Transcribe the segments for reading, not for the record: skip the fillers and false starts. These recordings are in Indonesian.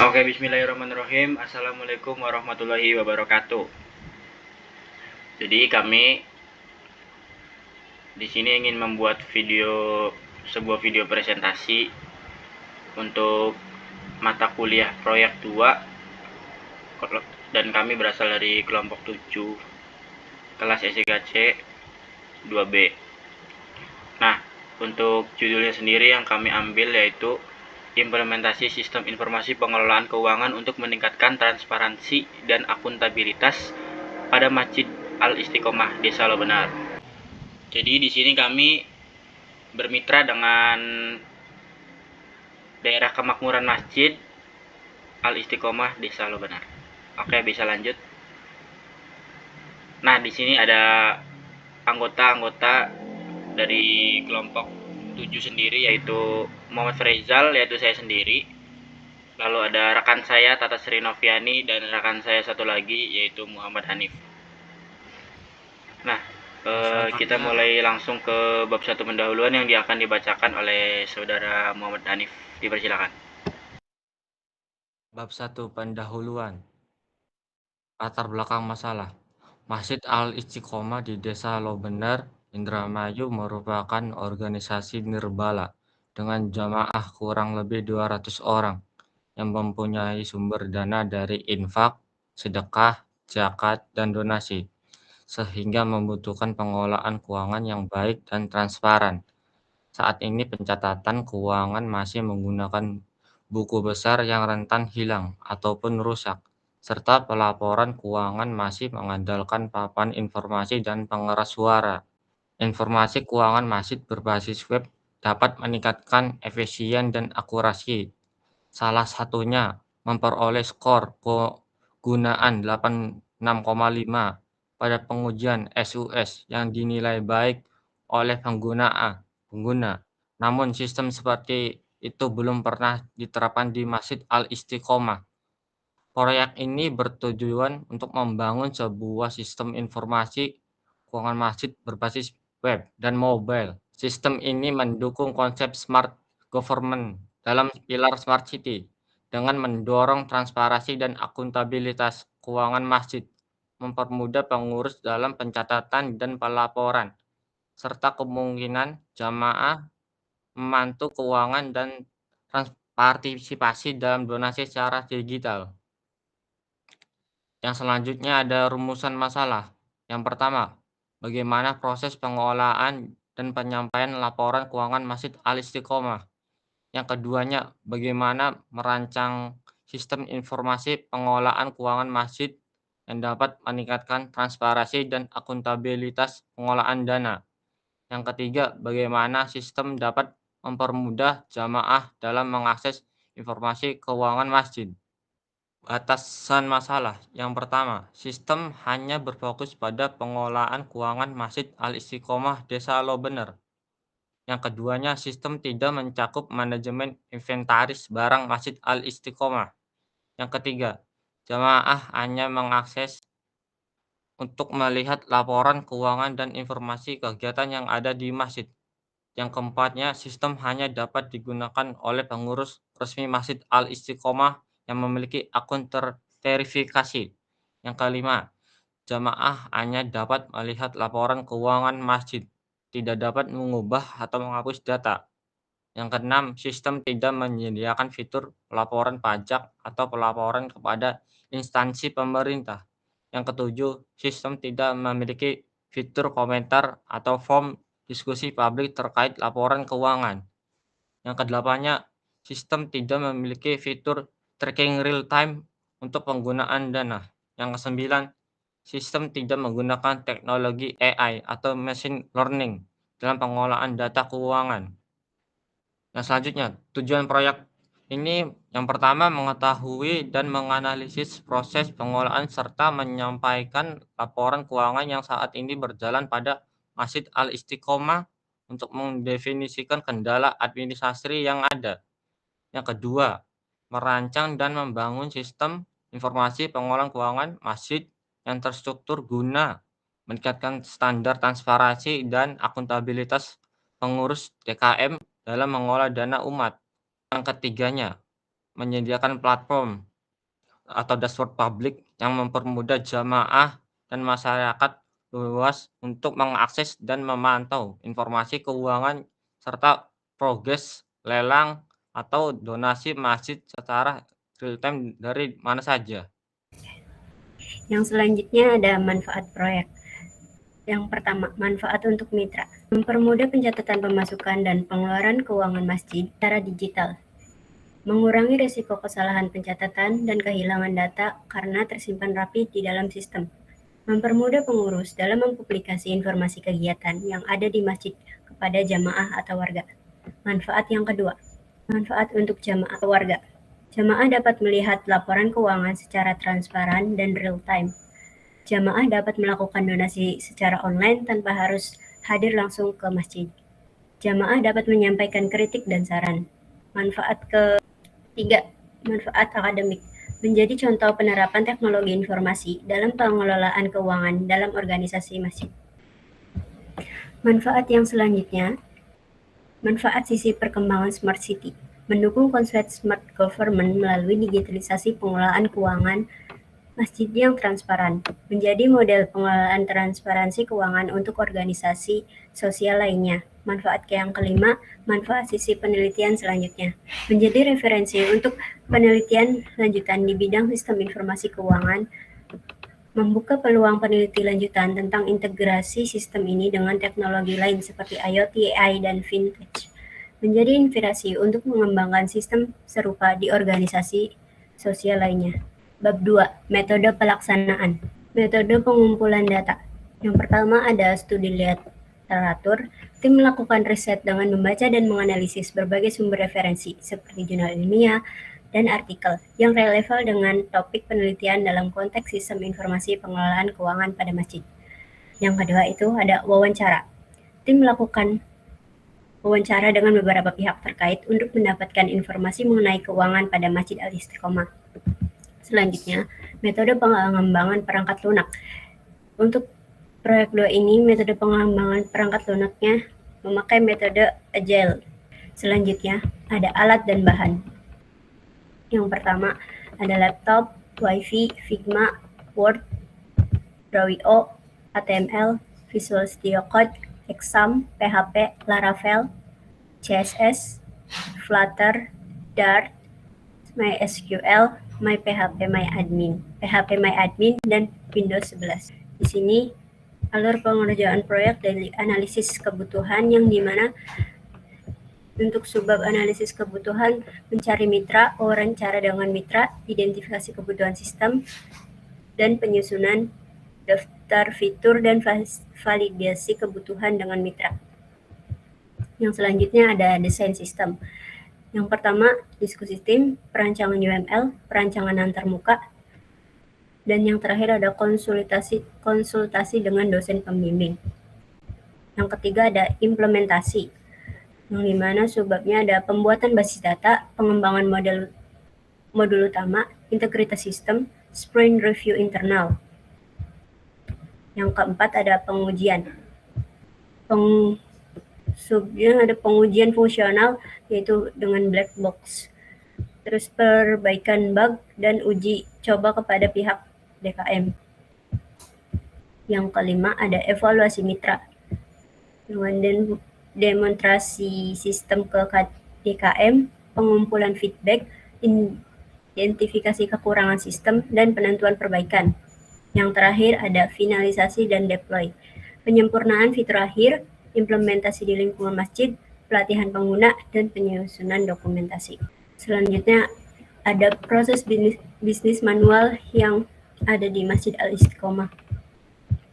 Oke, bismillahirrahmanirrahim. Assalamualaikum warahmatullahi wabarakatuh. Jadi kami di sini ingin membuat sebuah video presentasi untuk mata kuliah proyek 2 dan kami berasal dari kelompok 7 kelas SIKC 2B. Nah, untuk judulnya sendiri yang kami ambil yaitu implementasi sistem informasi pengelolaan keuangan untuk meningkatkan transparansi dan akuntabilitas pada Masjid Al-Istiqomah Desa Lobenar. Jadi di sini kami bermitra dengan daerah kemakmuran Masjid Al-Istiqomah Desa Lobenar. Oke, bisa lanjut. Nah, di sini ada anggota-anggota dari kelompok 7 sendiri, yaitu Muhammad Farizal, yaitu saya sendiri. Lalu ada rekan saya Tata Sri Noviani dan rekan saya satu lagi yaitu Muhammad Hanif. Nah, kita mulai langsung ke bab 1 pendahuluan yang akan dibacakan oleh saudara Muhammad Hanif. Dipersilakan. Bab 1 Pendahuluan. Latar belakang masalah. Masjid Al-Istiqomah di Desa Lobenar, Indramayu merupakan organisasi nirbala dengan jamaah kurang lebih 200 orang yang mempunyai sumber dana dari infak, sedekah, zakat, dan donasi, sehingga membutuhkan pengelolaan keuangan yang baik dan transparan. Saat ini pencatatan keuangan masih menggunakan buku besar yang rentan hilang ataupun rusak, serta pelaporan keuangan masih mengandalkan papan informasi dan pengeras suara. Informasi keuangan masjid berbasis web dapat meningkatkan efisien dan akurasi. Salah satunya memperoleh skor kegunaan 86,5 pada pengujian SUS yang dinilai baik oleh pengguna. Namun sistem seperti itu belum pernah diterapkan di Masjid Al-Istiqomah. Proyek ini bertujuan untuk membangun sebuah sistem informasi keuangan masjid berbasis web dan mobile. Sistem ini mendukung konsep smart government dalam pilar smart city dengan mendorong transparansi dan akuntabilitas keuangan masjid, mempermudah pengurus dalam pencatatan dan pelaporan, serta kemungkinan jamaah memantau keuangan dan partisipasi dalam donasi secara digital. Yang selanjutnya ada rumusan masalah. Yang pertama, bagaimana proses pengelolaan dan penyampaian laporan keuangan Masjid Al-Istiqomah. Yang keduanya, bagaimana merancang sistem informasi pengelolaan keuangan masjid yang dapat meningkatkan transparansi dan akuntabilitas pengelolaan dana. Yang ketiga, bagaimana sistem dapat mempermudah jamaah dalam mengakses informasi keuangan masjid. Batasan masalah. Yang pertama, sistem hanya berfokus pada pengelolaan keuangan Masjid Al-Istiqomah Desa Lobener. Yang keduanya, sistem tidak mencakup manajemen inventaris barang Masjid Al-Istiqomah. Yang ketiga, jamaah hanya mengakses untuk melihat laporan keuangan dan informasi kegiatan yang ada di masjid. Yang keempatnya, sistem hanya dapat digunakan oleh pengurus resmi Masjid Al-Istiqomah yang memiliki akun terverifikasi. Yang kelima, jamaah hanya dapat melihat laporan keuangan masjid, tidak dapat mengubah atau menghapus data. Yang keenam, sistem tidak menyediakan fitur pelaporan pajak atau pelaporan kepada instansi pemerintah. Yang ketujuh, sistem tidak memiliki fitur komentar atau form diskusi publik terkait laporan keuangan. Yang kedelapannya, sistem tidak memiliki fitur tracking real time untuk penggunaan dana. Yang kesembilan, sistem tidak menggunakan teknologi AI atau machine learning dalam pengolahan data keuangan. Nah, selanjutnya, tujuan proyek ini yang pertama mengetahui dan menganalisis proses pengolahan serta menyampaikan laporan keuangan yang saat ini berjalan pada Masjid Al-Istiqomah untuk mendefinisikan kendala administrasi yang ada. Yang kedua, merancang dan membangun sistem informasi pengolahan keuangan masjid yang terstruktur guna meningkatkan standar transparansi dan akuntabilitas pengurus DKM dalam mengolah dana umat. Yang ketiganya, menyediakan platform atau dashboard publik yang mempermudah jamaah dan masyarakat luas untuk mengakses dan memantau informasi keuangan serta progres lelang atau donasi masjid secara real time dari mana saja. Yang selanjutnya ada manfaat proyek. Yang pertama, manfaat untuk mitra. Mempermudah pencatatan pemasukan dan pengeluaran keuangan masjid secara digital. Mengurangi risiko kesalahan pencatatan dan kehilangan data karena tersimpan rapi di dalam sistem. Mempermudah pengurus dalam mempublikasi informasi kegiatan yang ada di masjid kepada jamaah atau warga. Manfaat yang kedua, manfaat untuk jamaah atau warga. Jamaah dapat melihat laporan keuangan secara transparan dan real time. Jamaah dapat melakukan donasi secara online tanpa harus hadir langsung ke masjid. Jamaah dapat menyampaikan kritik dan saran. Manfaat ketiga, manfaat akademik. Menjadi contoh penerapan teknologi informasi dalam pengelolaan keuangan dalam organisasi masjid. Manfaat yang selanjutnya, manfaat sisi perkembangan Smart City. Mendukung konsep Smart Government melalui digitalisasi pengelolaan keuangan masjid yang transparan, menjadi model pengelolaan transparansi keuangan untuk organisasi sosial lainnya. Manfaat yang kelima, manfaat sisi penelitian selanjutnya. Menjadi referensi untuk penelitian lanjutan di bidang sistem informasi keuangan, membuka peluang peneliti lanjutan tentang integrasi sistem ini dengan teknologi lain seperti IoT, AI, dan fintech. Menjadi inspirasi untuk mengembangkan sistem serupa di organisasi sosial lainnya. Bab 2. Metode pelaksanaan. Metode pengumpulan data. Yang pertama ada studi literatur. Tim melakukan riset dengan membaca dan menganalisis berbagai sumber referensi seperti jurnal ilmiah dan artikel yang relevan dengan topik penelitian dalam konteks sistem informasi pengelolaan keuangan pada masjid. Yang kedua itu ada wawancara. Tim melakukan wawancara dengan beberapa pihak terkait untuk mendapatkan informasi mengenai keuangan pada Masjid Al-Istiqomah. Selanjutnya, metode pengembangan perangkat lunak. Untuk proyek 2 ini, metode pengembangan perangkat lunaknya memakai metode Agile. Selanjutnya, ada alat dan bahan. Yang pertama, ada laptop, WiFi, Figma, Word, Draw.io, HTML, Visual Studio Code, Exam, PHP, Laravel, CSS, Flutter, Dart, MySQL, PHP MyAdmin, dan Windows 11. Di sini alur pengerjaan proyek dari analisis kebutuhan yang dimana untuk subbab analisis kebutuhan mencari mitra, wawancara dengan mitra, identifikasi kebutuhan sistem, dan penyusunan daftar fitur dan validasi kebutuhan dengan mitra. Yang selanjutnya ada desain sistem. Yang pertama, diskusi tim, perancangan UML, perancangan antarmuka, dan yang terakhir ada konsultasi dengan dosen pembimbing. Yang ketiga ada implementasi, yang dimana subbabnya ada pembuatan basis data, pengembangan modul utama, integritas sistem, sprint review internal. Yang keempat ada pengujian. Subnya ada pengujian fungsional yaitu dengan black box, terus perbaikan bug dan uji coba kepada pihak DKM. Yang kelima ada evaluasi mitra dengan demonstrasi sistem ke DKM, pengumpulan feedback, identifikasi kekurangan sistem, dan penentuan perbaikan. Yang terakhir ada finalisasi dan deploy, penyempurnaan fitur akhir, implementasi di lingkungan masjid, pelatihan pengguna, dan penyusunan dokumentasi. Selanjutnya ada proses bisnis manual yang ada di Masjid Al-Istiqomah.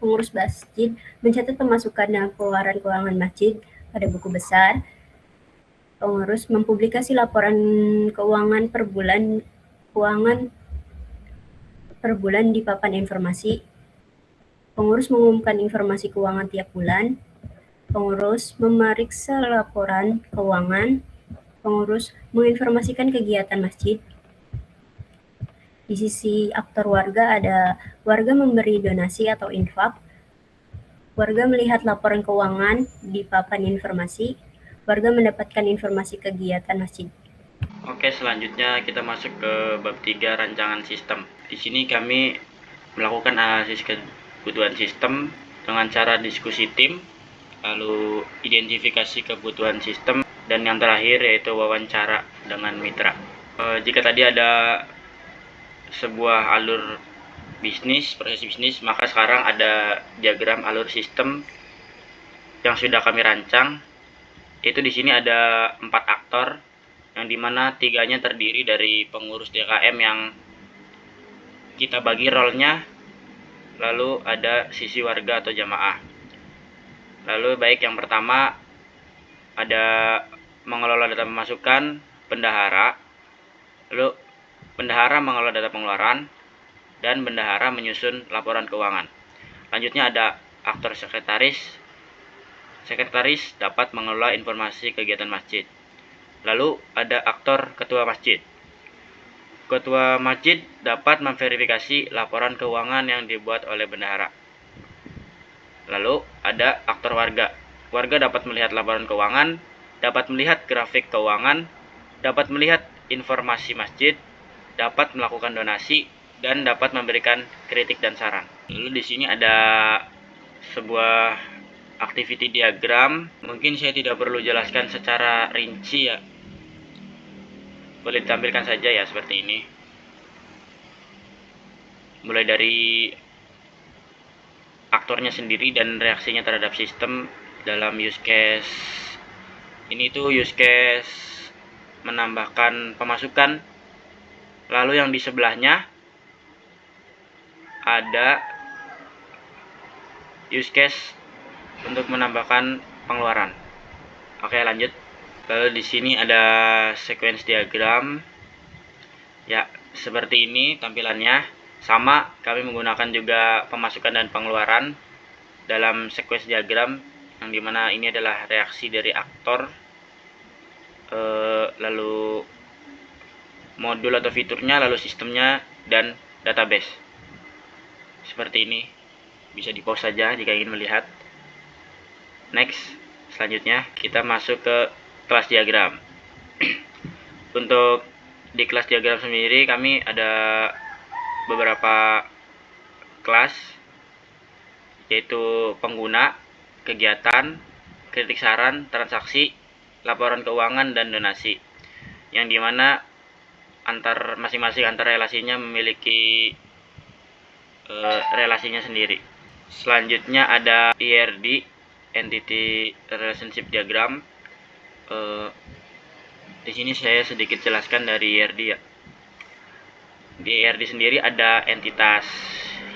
Pengurus masjid mencatat pemasukan dan pengeluaran keuangan masjid pada buku besar. Pengurus mempublikasi laporan keuangan per bulan di papan informasi. Pengurus mengumumkan informasi keuangan tiap bulan. Pengurus memeriksa laporan keuangan. Pengurus menginformasikan kegiatan masjid. Di sisi aktor warga ada warga memberi donasi atau infak. Warga melihat laporan keuangan di papan informasi. Warga mendapatkan informasi kegiatan masjid. Oke, selanjutnya kita masuk ke bab 3 rancangan sistem. Di sini kami melakukan analisis kebutuhan sistem dengan cara diskusi tim, lalu identifikasi kebutuhan sistem, dan yang terakhir yaitu wawancara dengan mitra. Jika tadi ada sebuah alur bisnis, proses bisnis, maka sekarang ada diagram alur sistem yang sudah kami rancang. Itu di sini ada 4 aktor, yang dimana 3-nya terdiri dari pengurus DKM yang kita bagi role-nya, lalu ada sisi warga atau jamaah. Lalu baik yang pertama ada mengelola data pemasukan, bendahara, lalu bendahara mengelola data pengeluaran, dan bendahara menyusun laporan keuangan. Lanjutnya ada aktor sekretaris. Sekretaris dapat mengelola informasi kegiatan masjid. Lalu ada aktor ketua masjid. Ketua masjid dapat memverifikasi laporan keuangan yang dibuat oleh bendahara. Lalu ada aktor warga. Warga dapat melihat laporan keuangan, dapat melihat grafik keuangan, dapat melihat informasi masjid, dapat melakukan donasi, dan dapat memberikan kritik dan saran. Lalu di sini ada sebuah activity diagram. Mungkin saya tidak perlu jelaskan secara rinci ya. Boleh ditampilkan saja ya seperti ini. Mulai dari aktornya sendiri dan reaksinya terhadap sistem dalam use case. Ini tuh use case menambahkan pemasukan. Lalu yang di sebelahnya ada use case untuk menambahkan pengeluaran. Oke, lanjut. Lalu di sini ada sequence diagram. Ya, seperti ini tampilannya. Sama, kami menggunakan juga pemasukan dan pengeluaran dalam sequence diagram, yang dimana ini adalah reaksi dari aktor, lalu modul atau fiturnya, lalu sistemnya, dan database. Seperti ini. Bisa di pause saja jika ingin melihat. Next, selanjutnya kita masuk ke kelas diagram. Untuk di kelas diagram sendiri kami ada beberapa kelas, yaitu pengguna, kegiatan, kritik saran, transaksi, laporan keuangan, dan donasi, yang dimana masing-masing antar relasinya memiliki relasinya sendiri. Selanjutnya ada ERD, Entity Relationship Diagram. Di sini saya sedikit jelaskan dari ERD ya. Di ERD sendiri ada entitas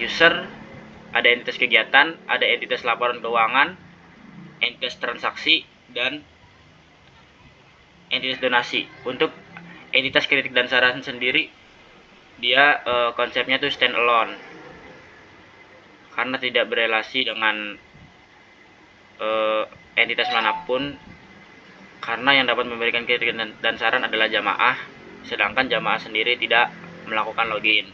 user, ada entitas kegiatan, ada entitas laporan keuangan, entitas transaksi, dan entitas donasi. Untuk entitas kritik dan saran sendiri, dia konsepnya tuh stand alone, karena tidak berelasi dengan entitas manapun, karena yang dapat memberikan kritik dan saran adalah jamaah, sedangkan jamaah sendiri tidak melakukan login.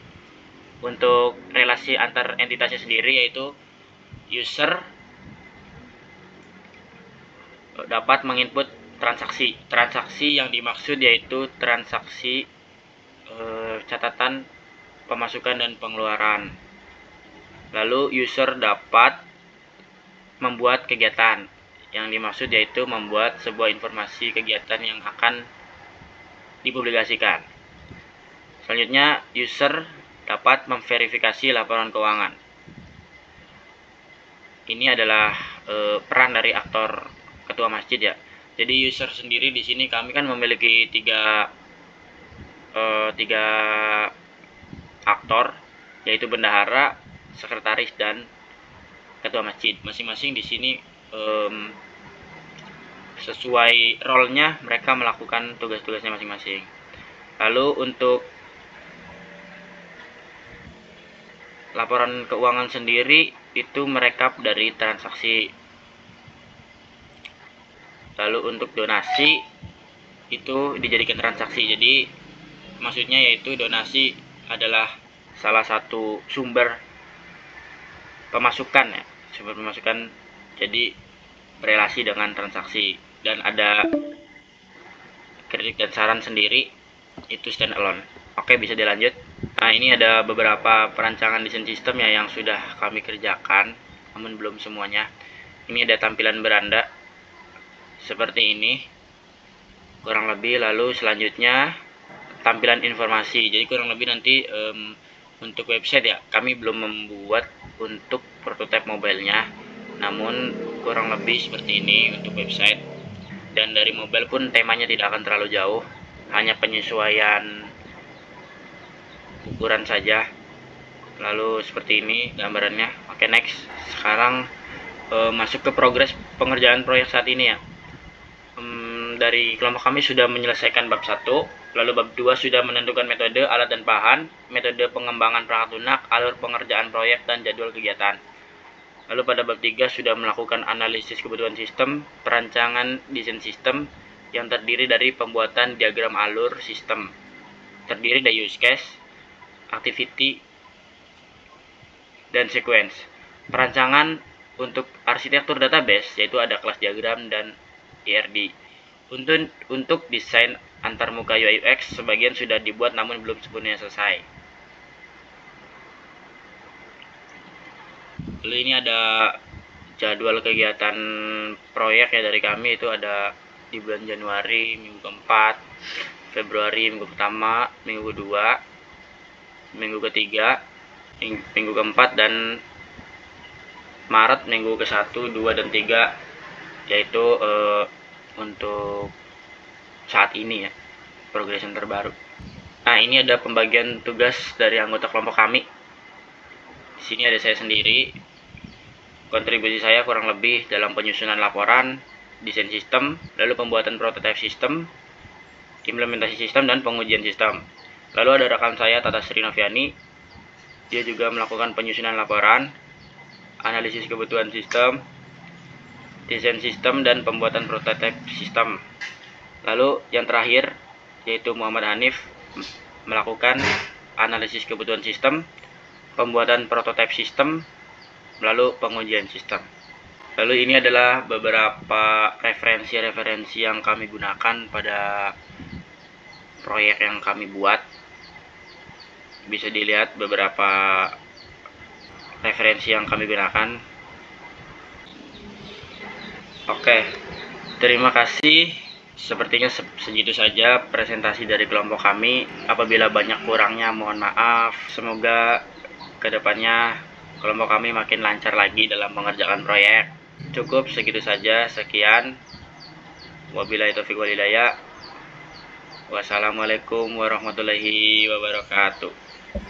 Untuk relasi antar entitasnya sendiri, yaitu user dapat menginput transaksi yang dimaksud yaitu transaksi catatan pemasukan dan pengeluaran. Lalu user dapat membuat kegiatan, yang dimaksud yaitu membuat sebuah informasi kegiatan yang akan dipublikasikan. Selanjutnya, user dapat memverifikasi laporan keuangan. Ini adalah peran dari aktor ketua masjid ya. Jadi user sendiri di sini kami kan memiliki tiga aktor, yaitu bendahara, sekretaris, dan ketua masjid. Masing-masing di sini sesuai role-nya mereka melakukan tugas-tugasnya masing-masing. Lalu untuk laporan keuangan sendiri itu merekap dari transaksi. Lalu untuk donasi itu dijadikan transaksi. Jadi maksudnya yaitu donasi adalah salah satu sumber pemasukan ya, sumber pemasukan, jadi berelasi dengan transaksi. Dan ada kritik dan saran sendiri, itu standalone. Oke, bisa dilanjut. Nah, ini ada beberapa perancangan desain sistem ya yang sudah kami kerjakan, namun belum semuanya. Ini ada tampilan beranda seperti ini kurang lebih. Lalu selanjutnya tampilan informasi. Jadi kurang lebih nanti untuk website ya, kami belum membuat untuk prototipe mobilenya, namun kurang lebih seperti ini untuk website. Dan dari mobile pun temanya tidak akan terlalu jauh, hanya penyesuaian ukuran saja. Lalu seperti ini gambarannya. Oke, next. Sekarang masuk ke progres pengerjaan proyek saat ini ya. Dari kelompok kami sudah menyelesaikan bab 1, lalu bab 2 sudah menentukan metode, alat dan bahan, metode pengembangan perangkat lunak, alur pengerjaan proyek, dan jadwal kegiatan. Lalu pada bab 3 sudah melakukan analisis kebutuhan sistem, perancangan desain sistem yang terdiri dari pembuatan diagram alur sistem, terdiri dari use case, activity, dan sequence. Perancangan untuk arsitektur database yaitu ada kelas diagram dan IRD. Untuk desain antarmuka UI UX sebagian sudah dibuat namun belum sepenuhnya selesai. Lalu ini ada jadwal kegiatan proyek ya dari kami, itu ada di bulan Januari minggu keempat, Februari minggu pertama, minggu kedua, minggu ketiga, minggu keempat, dan Maret minggu ke-1, 2, dan 3, yaitu untuk saat ini ya, progression terbaru. Nah, ini ada pembagian tugas dari anggota kelompok kami. Di sini ada saya sendiri. Kontribusi saya kurang lebih dalam penyusunan laporan, desain sistem, lalu pembuatan prototipe sistem, implementasi sistem, dan pengujian sistem. Lalu ada rekan saya Tata Sri Noviani. Dia juga melakukan penyusunan laporan, analisis kebutuhan sistem, desain sistem, dan pembuatan prototipe sistem. Lalu yang terakhir yaitu Muhammad Hanif melakukan analisis kebutuhan sistem, pembuatan prototipe sistem, lalu pengujian sistem. Lalu ini adalah beberapa referensi-referensi yang kami gunakan pada proyek yang kami buat. Bisa dilihat beberapa referensi yang kami gunakan. Oke, terima kasih. Sepertinya segitu saja presentasi dari kelompok kami. Apabila banyak kurangnya mohon maaf. Semoga kedepannya kelompok kami makin lancar lagi dalam mengerjakan proyek. Cukup segitu saja. Sekian. Wabillahi taufiq wal hidayah. Wassalamualaikum warahmatullahi wabarakatuh.